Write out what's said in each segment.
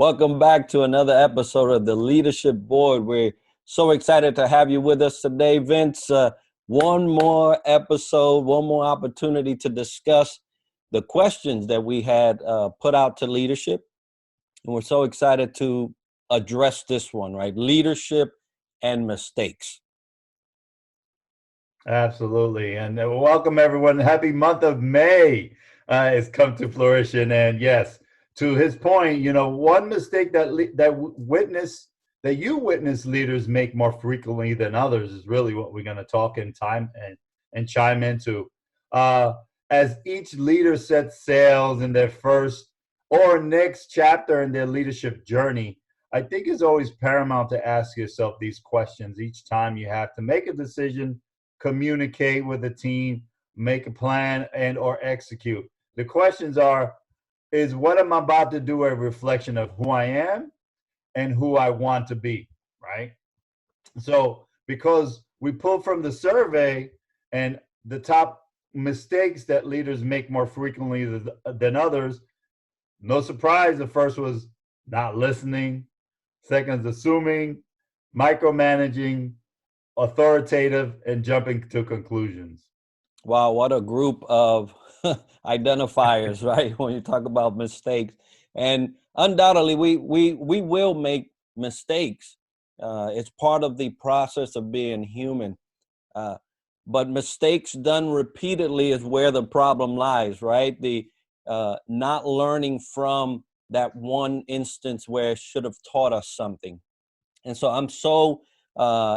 Welcome back to another episode of the Leadership Board. We're so excited to have you with us today, Vince. One more episode, one more opportunity to discuss the questions that we had put out to leadership. And we're so excited to address this one, right? Leadership and mistakes. Absolutely. And welcome, everyone. Happy month of May has come to fruition. And yes, to his point, one mistake that you witness leaders make more frequently than others is really what we're going to talk in time and chime into. As each leader sets sails in their first or next chapter in their leadership journey, I think it's always paramount to ask yourself these questions each time you have to make a decision, communicate with the team, make a plan, and or execute. The questions are, is what I'm about to do a reflection of who I am and who I want to be, right? So because we pulled from the survey and the top mistakes that leaders make more frequently than others, no surprise, the first was not listening, second is assuming, micromanaging, authoritative, and jumping to conclusions. Wow, what a group of identifiers, right? When you talk about mistakes. And undoubtedly, we will make mistakes. It's part of the process of being human. But mistakes done repeatedly is where the problem lies, right? The not learning from that one instance where it should have taught us something. And so I'm so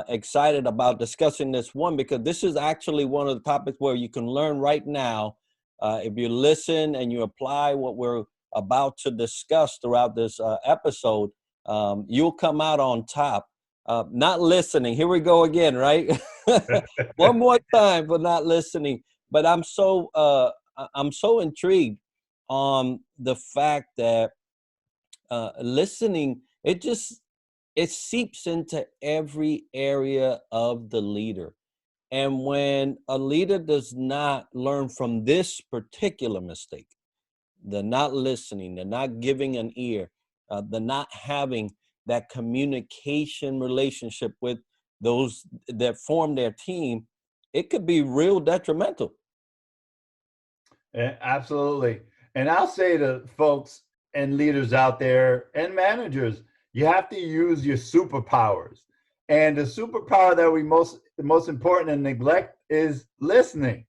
excited about discussing this one, because this is actually one of the topics where you can learn right now. If you listen and you apply what we're about to discuss throughout this episode, you'll come out on top. Not listening. Here we go again, right? One more time for not listening. But I'm so intrigued on the fact that listening, it seeps into every area of the leader. And when a leader does not learn from this particular mistake, the not listening, the not giving an ear, the not having that communication relationship with those that form their team, it could be real detrimental. Yeah, absolutely. And I'll say to folks and leaders out there and managers, you have to use your superpowers. And the superpower that the most important and neglect is listening.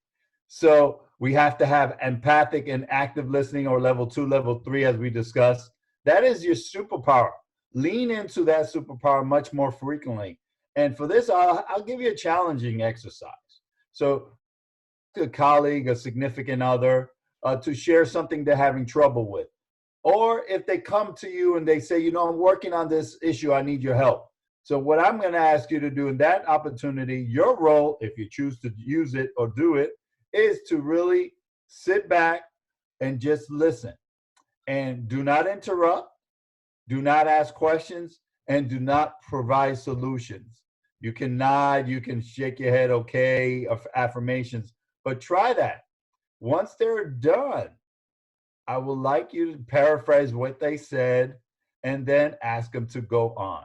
So we have to have empathic and active listening, or level 2, level 3, as we discussed. That is your superpower. Lean into that superpower much more frequently. And for this, I'll give you a challenging exercise. So a colleague, a significant other, to share something they're having trouble with. Or if they come to you and they say, I'm working on this issue, I need your help. So what I'm going to ask you to do in that opportunity, your role, if you choose to use it or do it, is to really sit back and just listen. And do not interrupt, do not ask questions, and do not provide solutions. You can nod, you can shake your head, okay, of affirmations, but try that. Once they're done, I would like you to paraphrase what they said and then ask them to go on.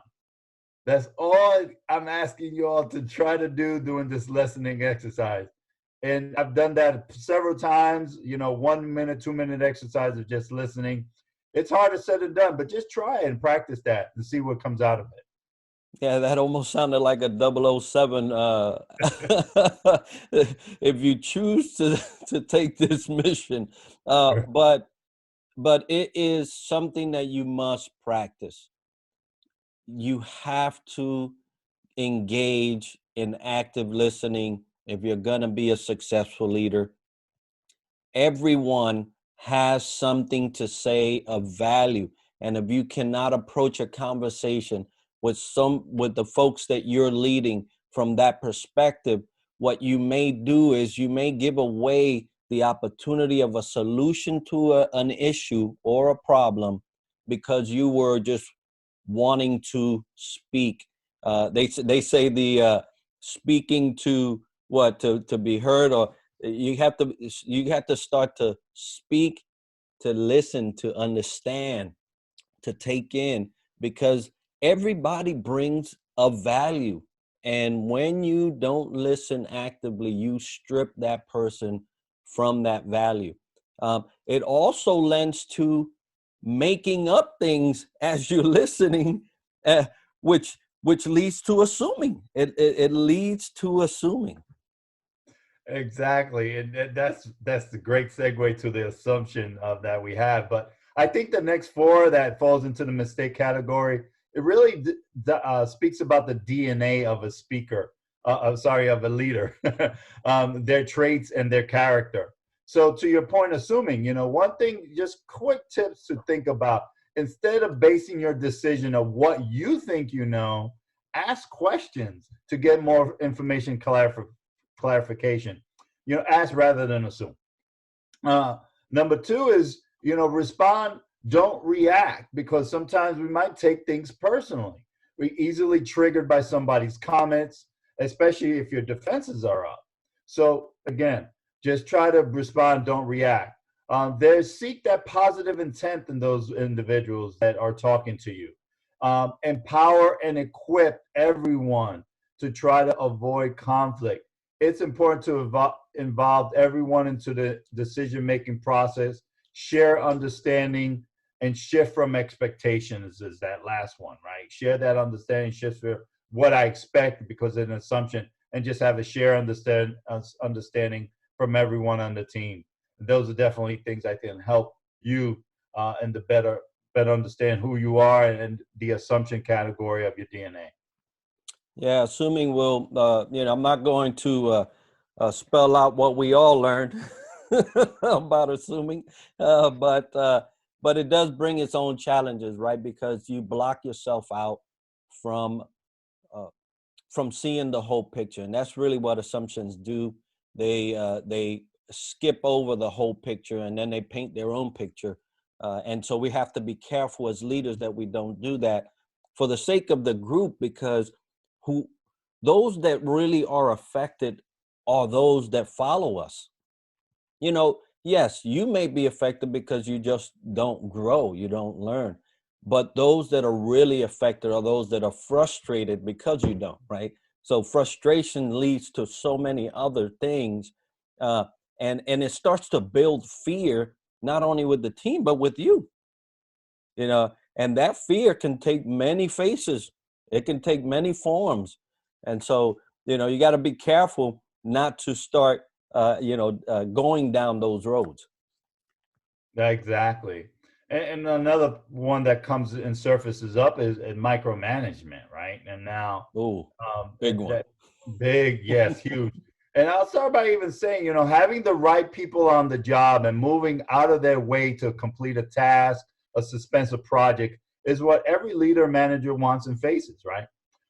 That's all I'm asking you all to try to do during this listening exercise. And I've done that several times, 1 minute, 2 minute exercise of just listening. It's harder said than done, but just try and practice that and see what comes out of it. Yeah, that almost sounded like a 007. If you choose to take this mission, but it is something that you must practice. You have to engage in active listening if you're going to be a successful leader. Everyone has something to say of value, and if you cannot approach a conversation with the folks that you're leading from that perspective, what you may do is you may give away the opportunity of a solution to an issue or a problem because you were just wanting to speak. They say the speaking to to be heard, or you have to start to speak, to listen, to understand. to take in, because everybody brings a value. And when you don't listen actively, you strip that person from that value. It also lends to making up things as you're listening, uh, which leads to assuming. It leads to assuming. Exactly, and that's the great segue to the assumption of that we have. But I think the next four that falls into the mistake category, it really speaks about the DNA of a speaker. Of a leader, their traits and their character. So to your point, assuming, one thing, just quick tips to think about. Instead of basing your decision of what you think you know, ask questions to get more information clarification. Ask rather than assume. Number two is, respond, don't react, because sometimes we might take things personally. We're easily triggered by somebody's comments, especially if your defenses are up. So again, just try to respond, don't react. Seek that positive intent in those individuals that are talking to you. Empower and equip everyone to try to avoid conflict. It's important to involve everyone into the decision-making process, share understanding, and shift from expectations is that last one, right? Share that understanding, shift for what I expect because of an assumption, and just have a share understanding from everyone on the team. And those are definitely things that can help you and to better understand who you are and the assumption category of your DNA. Yeah, assuming will, I'm not going to spell out what we all learned about assuming, but it does bring its own challenges, right? Because you block yourself out from uh, from seeing the whole picture, and that's really what assumptions do. They skip over the whole picture, and then they paint their own picture, and so we have to be careful as leaders that we don't do that for the sake of the group, because who those that really are affected are those that follow us. Yes, you may be affected because you just don't grow, you don't learn. But those that are really affected are those that are frustrated because you don't, right? So frustration leads to so many other things. Uh, and it starts to build fear, not only with the team, but with you, and that fear can take many faces. It can take many forms. And so, you got to be careful not to start, going down those roads. Exactly. And another one that comes and surfaces up is micromanagement, right? And now, Oh, big one. that big, yes, huge. And I'll start by even saying, having the right people on the job and moving out of their way to complete a task, a suspensive project, is what every leader manager wants and faces, right?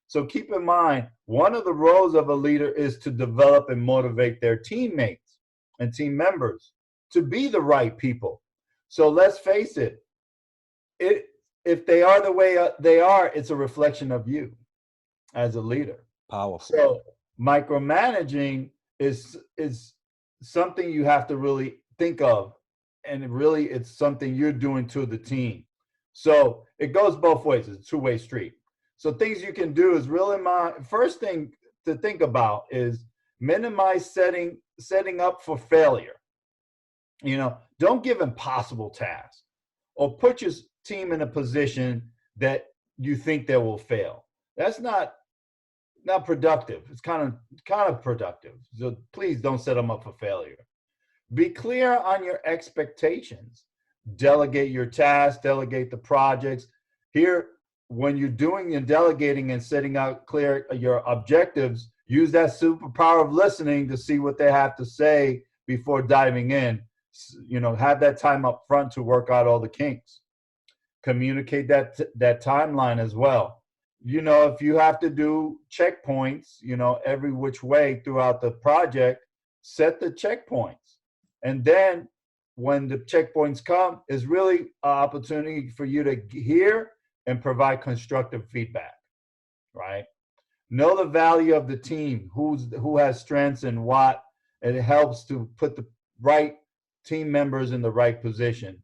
So keep in mind, one of the roles of a leader is to develop and motivate their teammates and team members to be the right people. So let's face it, if they are the way they are, it's a reflection of you as a leader. Powerful. So micromanaging is something you have to really think of, and it's something you're doing to the team. So it goes both ways. It's a two-way street. So things you can do is really first thing to think about is minimize setting up for failure. Don't give impossible tasks or put your team in a position that you think they will fail. That's not productive. It's kind of productive. So please don't set them up for failure. Be clear on your expectations. Delegate your tasks, delegate the projects. Here, when you're doing and delegating and setting out clear your objectives, use that superpower of listening to see what they have to say before diving in. Have that time up front to work out all the kinks. Communicate that timeline as well. If you have to do checkpoints, every which way throughout the project, set the checkpoints. And then when the checkpoints come, is really an opportunity for you to hear and provide constructive feedback, right? Know the value of the team, who has strengths and what, and it helps to put the right team members in the right position.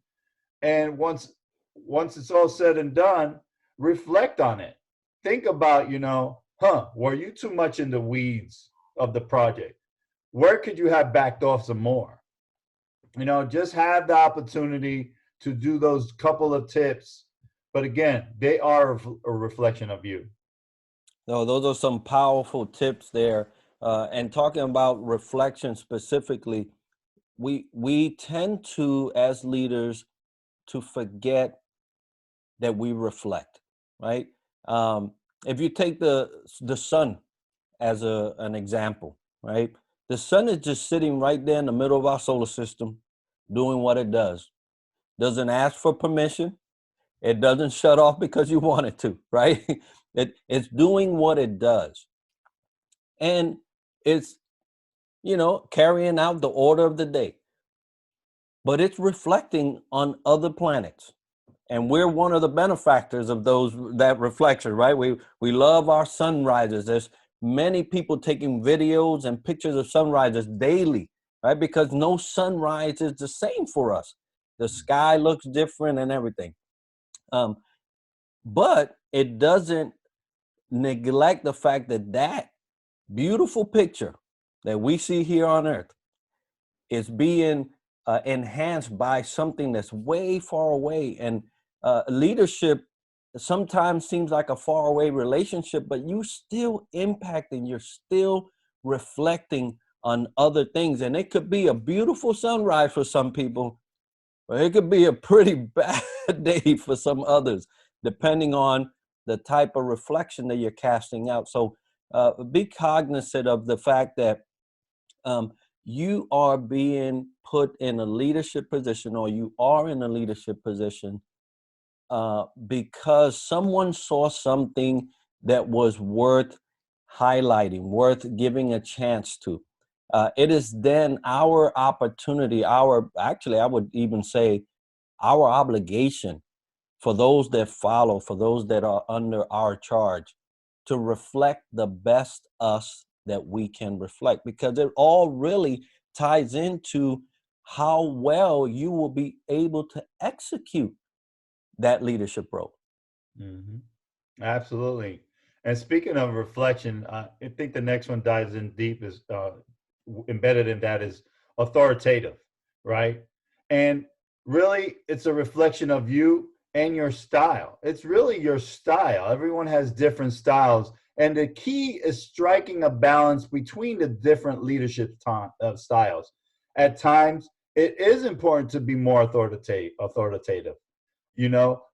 And once once it's all said and done, reflect on it. Think about, were you too much in the weeds of the project? Where could you have backed off some more? Just have the opportunity to do those couple of tips. But again, they are a reflection of you. No, those are some powerful tips there. And talking about reflection specifically, we tend to, as leaders, to forget that we reflect, right? Um, if you take the sun as an example, right? The sun is just sitting right there in the middle of our solar system, doing what it does. Doesn't ask for permission. It doesn't shut off because you want it to, right? It's doing what it does. And it's, carrying out the order of the day. But it's reflecting on other planets. And we're one of the benefactors of that reflection, right? We love our sunrises. There's many people taking videos and pictures of sunrises daily, right? Because no sunrise is the same for us. The sky looks different and everything. But it doesn't neglect the fact that beautiful picture that we see here on Earth is being enhanced by something that's way far away. And leadership sometimes seems like a far away relationship, but you still impacting, you're still reflecting on other things. And it could be a beautiful sunrise for some people, but it could be a pretty bad day for some others, depending on the type of reflection that you're casting out. So be cognizant of the fact that you are being put in a leadership position, or you are in a leadership position because someone saw something that was worth highlighting, worth giving a chance to. It is then our opportunity, actually, I would even say our obligation for those that follow, for those that are under our charge, to reflect the best us that we can reflect, because it all really ties into how well you will be able to execute that leadership role. Mm-hmm. Absolutely. And speaking of reflection, I think the next one dives in deep is embedded in that is authoritative, right? And really, it's a reflection of you and your style. It's really your style. Everyone has different styles. And the key is striking a balance between the different leadership styles. At times, it is important to be more authoritative,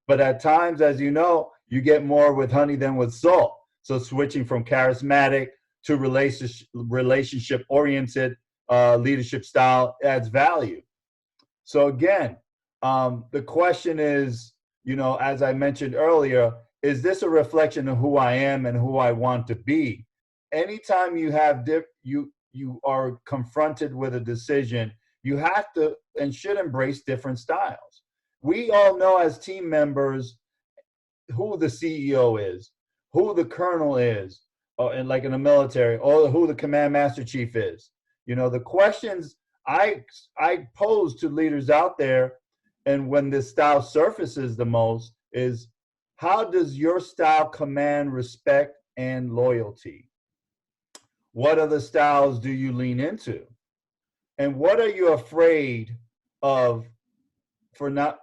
but at times, as you get more with honey than with salt. So switching from charismatic to relationship oriented leadership style adds value. So again, the question is, as I mentioned earlier, is this a reflection of who I am and who I want to be? Anytime you have you are confronted with a decision, you have to and should embrace different styles. We all know as team members who the CEO is, who the colonel is, and like in the military, or who the command master chief is. The questions I pose to leaders out there, and when this style surfaces the most, is how does your style command respect and loyalty? What other styles do you lean into? And what are you afraid of for not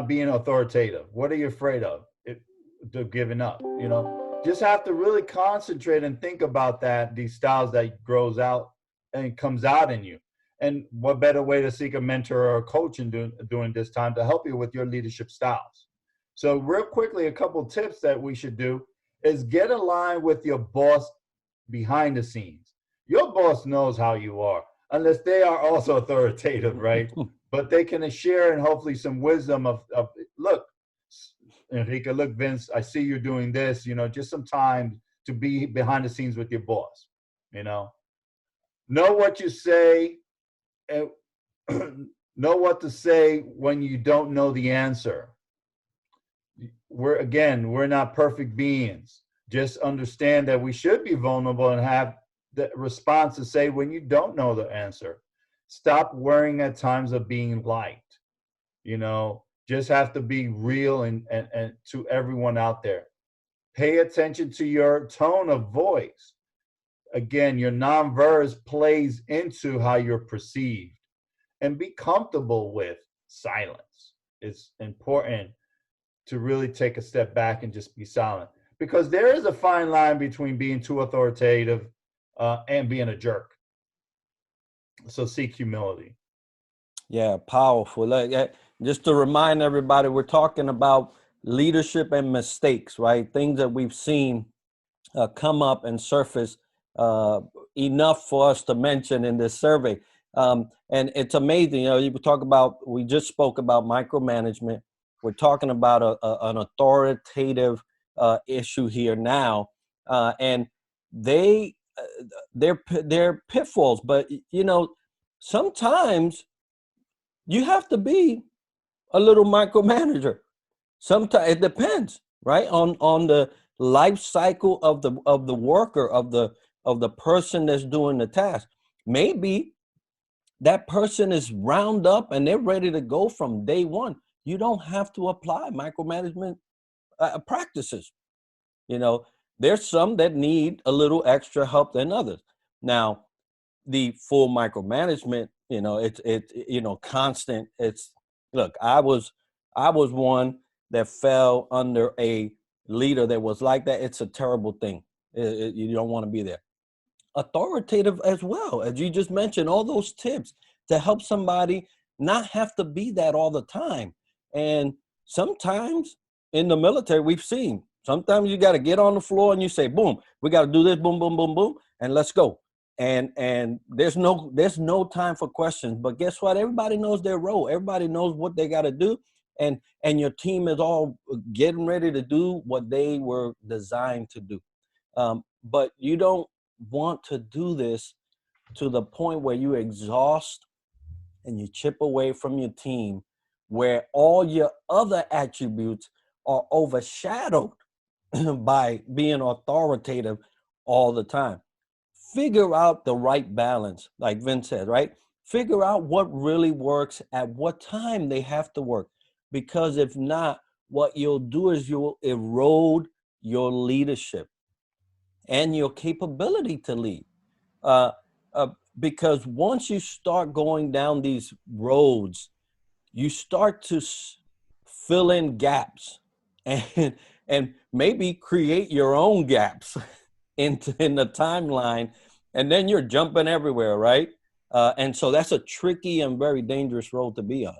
being authoritative? What are you afraid of? Giving up, just have to really concentrate and think about these styles that grows out and comes out in you. And what better way to seek a mentor or a coach during this time to help you with your leadership styles? So real quickly, a couple tips that we should do is get aligned with your boss behind the scenes. Your boss knows how you are, unless they are also authoritative, right? But they can share and hopefully some wisdom of look, Enrique, look, Vince, I see you're doing this, just some time to be behind the scenes with your boss, know what you say, and know what to say when you don't know the answer. We're not perfect beings. Just understand that we should be vulnerable and have the response to say when you don't know the answer. Stop worrying at times of being liked. just have to be real and to everyone out there. Pay attention to your tone of voice. Again, your non-verse plays into how you're perceived, and be comfortable with silence. It's important to really take a step back and just be silent, because there is a fine line between being too authoritative and being a jerk. So seek humility. Yeah, powerful. Just to remind everybody, we're talking about leadership and mistakes, right? Things that we've seen come up and surface uh, enough for us to mention in this survey. And it's amazing. You talk about, we just spoke about micromanagement. We're talking about an authoritative issue here now. And they, they're pitfalls, but sometimes you have to be a little micromanager. Sometimes it depends, right, on the life cycle of the worker, of the person that's doing the task. Maybe that person is round up and they're ready to go from day one. You don't have to apply micromanagement practices. You know, there's some that need a little extra help than others. Now, the full micromanagement, it's constant. It's look, I was one that fell under a leader that was like that. It's a terrible thing. You don't want to be there. Authoritative as well, as you just mentioned, all those tips to help somebody not have to be that all the time. And sometimes in the military, we've seen sometimes you got to get on the floor and you say, boom, we got to do this, boom, boom, boom, boom, and let's go. And there's no time for questions. But guess what? Everybody knows their role. Everybody knows what they got to do. And your team is all getting ready to do what they were designed to do. But you don't want to do this to the point where you exhaust and you chip away from your team, where all your other attributes are overshadowed by being authoritative all the time. Figure out the right balance, like Vince said, right? Figure out what really works at what time they have to work. Because if not, what you'll do is you'll erode your leadership and your capability to lead. Uh, uh, because once you start going down these roads, you start to fill in gaps and and maybe create your own gaps in the timeline, and then you're jumping everywhere, right? And so that's a tricky and very dangerous road to be on.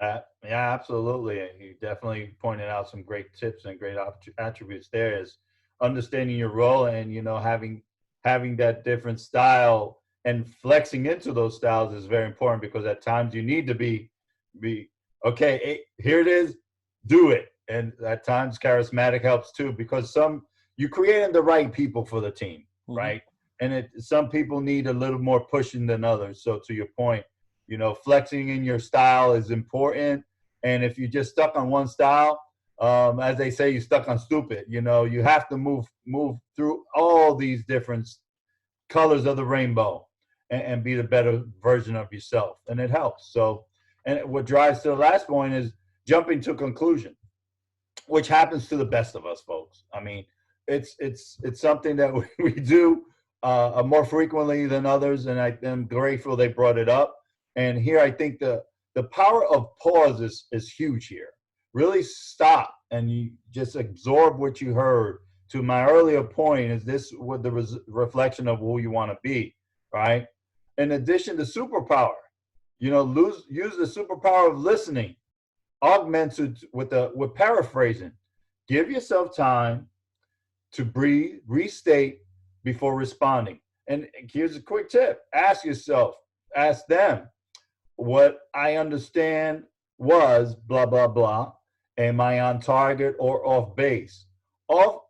Yeah, absolutely. You definitely pointed out some great tips and great attributes. There is understanding your role, and having that different style and flexing into those styles is very important, because at times you need to be okay. Here it is, do it. And at times charismatic helps too, because you creating the right people for the team, Mm-hmm. right? And some people need a little more pushing than others. So to your point, flexing in your style is important. And if you're just stuck on one style, as they say, you're stuck on stupid. You have to move through all these different colors of the rainbow, and be the better version of yourself. And it helps. So, and what drives to the last point is jumping to conclusion, which happens to the best of us, folks. I mean, it's something that we do more frequently than others, and I am grateful they brought it up. And here, I think the power of pause is huge here. Really stop and you just absorb what you heard. To my earlier point, is this what the reflection of who you want to be, right? In addition to superpower, use the superpower of listening, augmented with paraphrasing. Give yourself time to breathe, restate before responding. And here's a quick tip: ask them, what I understand was blah blah blah. Am I on target or off base? Off,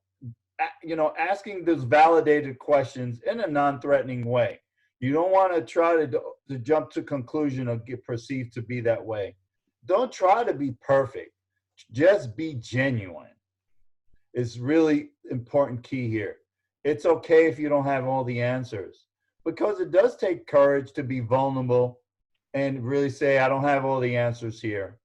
asking those validated questions in a non-threatening way. You don't want to try to jump to conclusion or get perceived to be that way. Don't try to be perfect. Just be genuine. It's really important key here. It's okay if you don't have all the answers, because it does take courage to be vulnerable and really say, I don't have all the answers here.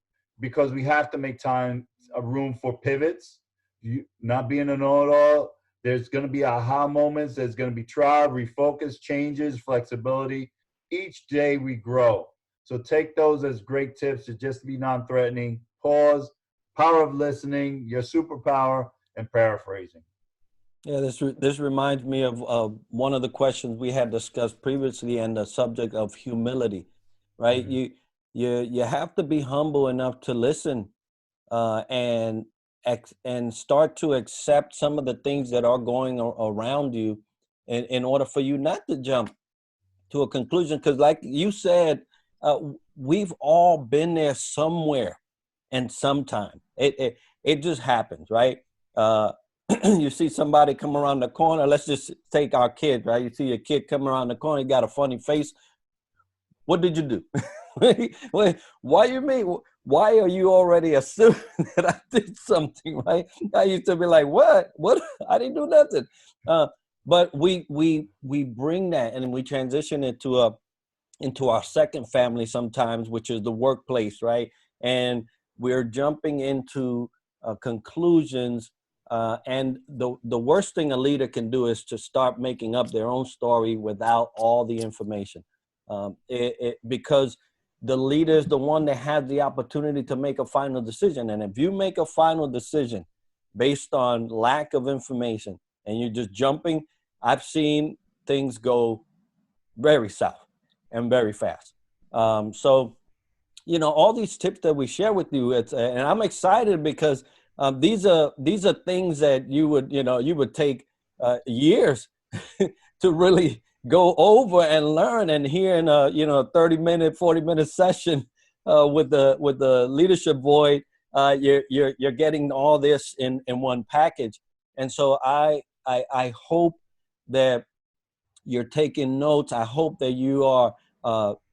because we have to make time, a room for pivots. You not being a know-it-all, there's going to be aha moments. There's going to be trial, refocus, changes, flexibility. Each day we grow. So take those as great tips to just be non-threatening. Pause, power of listening, your superpower, and paraphrasing. Yeah, this reminds me of one of the questions we had discussed previously, and the subject of humility, right? Mhm. You have to be humble enough to listen, and and start to accept some of the things that are going around you, in order for you not to jump to a conclusion. Because, like you said, we've all been there somewhere and sometime. It just happens, right? Uh, you see somebody come around the corner. Let's just take our kid, right? You see a kid come around the corner, he got a funny face. What did you do? Wait, why you mean? Why are you already assuming that I did something, right? I used to be like, what? What? I didn't do nothing. Uh, but we bring that and we transition it to into our second family sometimes, which is the workplace, right? And we're jumping into conclusions. And the worst thing a leader can do is to start making up their own story without all the information. Because the leader is the one that has the opportunity to make a final decision. And if you make a final decision based on lack of information and you're just jumping, I've seen things go very south and very fast. So, all these tips that we share with you, and I'm excited because these are things that you would take years to really go over and learn, and here in a 30-minute, 40-minute session with the leadership void, you're getting all this in one package. And so I hope that you're taking notes. I hope that you are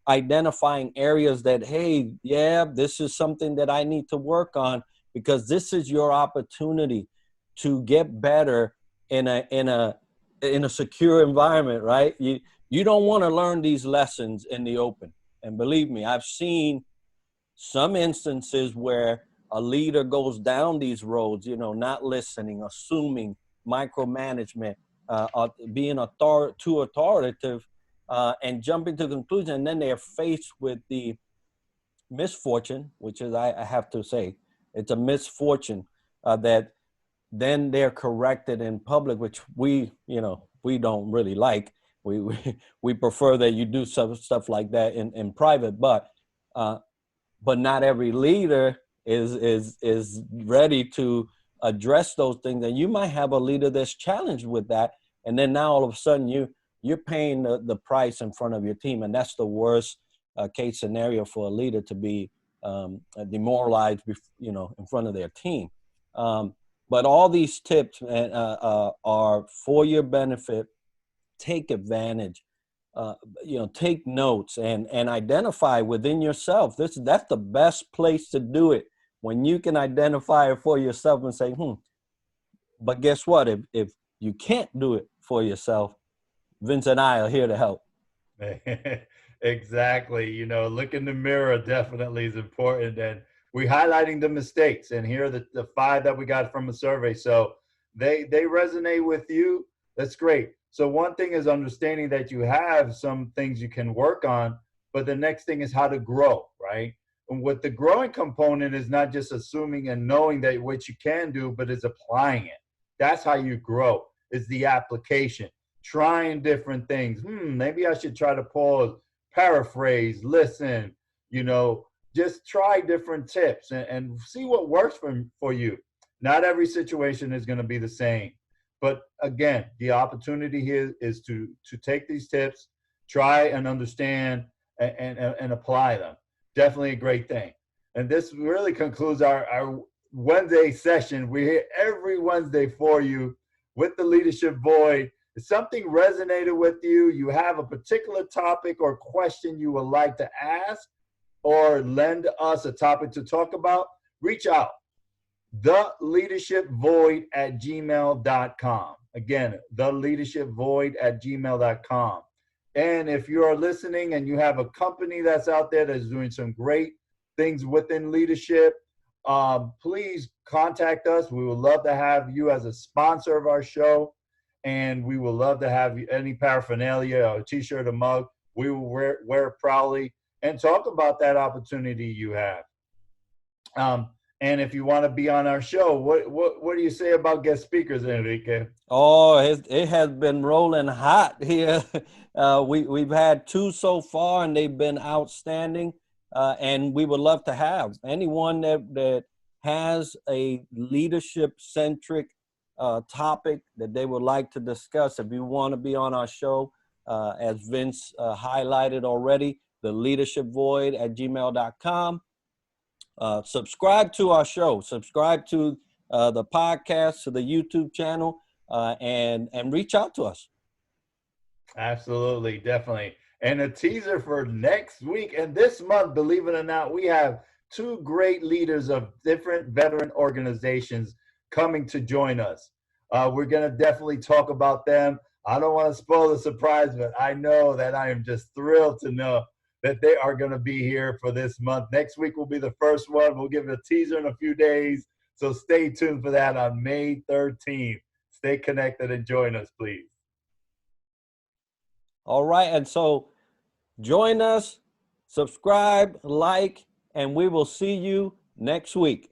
identifying areas that, hey, yeah, this is something that I need to work on, because this is your opportunity to get better in a secure environment, right? You don't want to learn these lessons in the open. And believe me, I've seen some instances where a leader goes down these roads, not listening, assuming, micromanagement, being too authoritative, and jumping to conclusion. And then they're faced with the misfortune, which is, I have to say, it's a misfortune, that then they're corrected in public, which we don't really like. We prefer that you do some stuff like that in private, uh, but not every leader is ready to address those things. And you might have a leader that's challenged with that, and then now all of a sudden you're paying the price in front of your team, and that's the worst case scenario for a leader, to be demoralized, in front of their team. But all these tips are for your benefit. Take advantage. Take notes and identify within yourself. That's the best place to do it, when you can identify it for yourself and say, but guess what? If you can't do it for yourself, Vince and I are here to help. Exactly. Look in the mirror definitely is important. And we're highlighting the mistakes. And here are the five that we got from a survey. So they resonate with you. That's great. So one thing is understanding that you have some things you can work on, but the next thing is how to grow, right? And what the growing component is not just assuming and knowing that what you can do, but is applying it. That's how you grow, is the application. Trying different things. Maybe I should try to pause, paraphrase, listen, just try different tips and see what works for you. Not every situation is going to be the same. But again, the opportunity here is to take these tips, try and understand and apply them. Definitely a great thing. And this really concludes our Wednesday session. We're here every Wednesday for you with the Leadership Void. If something resonated with you, you have a particular topic or question you would like to ask, or lend us a topic to talk about, reach out. theleadershipvoid@gmail.com. Again, theleadershipvoid@gmail.com. And if you are listening and you have a company that's out there that's doing some great things within leadership, please contact us. We would love to have you as a sponsor of our show. And we would love to have any paraphernalia, a t-shirt, a mug. We will wear it proudly and talk about that opportunity you have. And if you want to be on our show, what do you say about guest speakers, Enrique? Oh, it has been rolling hot here. We've had 2 so far, and they've been outstanding. And we would love to have anyone that has a leadership-centric topic that they would like to discuss. If you want to be on our show, as Vince highlighted already, the leadership void at gmail.com. Subscribe to our show, subscribe to the podcast, to the YouTube channel, and reach out to us. Absolutely, definitely. And a teaser for next week and this month, believe it or not, we have 2 great leaders of different veteran organizations coming to join us. We're going to definitely talk about them. I don't want to spoil the surprise, but I know that I am just thrilled to know that they are going to be here for this month. Next week will be the first one. We'll give it a teaser in a few days. So stay tuned for that on May 13th. Stay connected and join us, please. All right. And so join us, subscribe, like, and we will see you next week.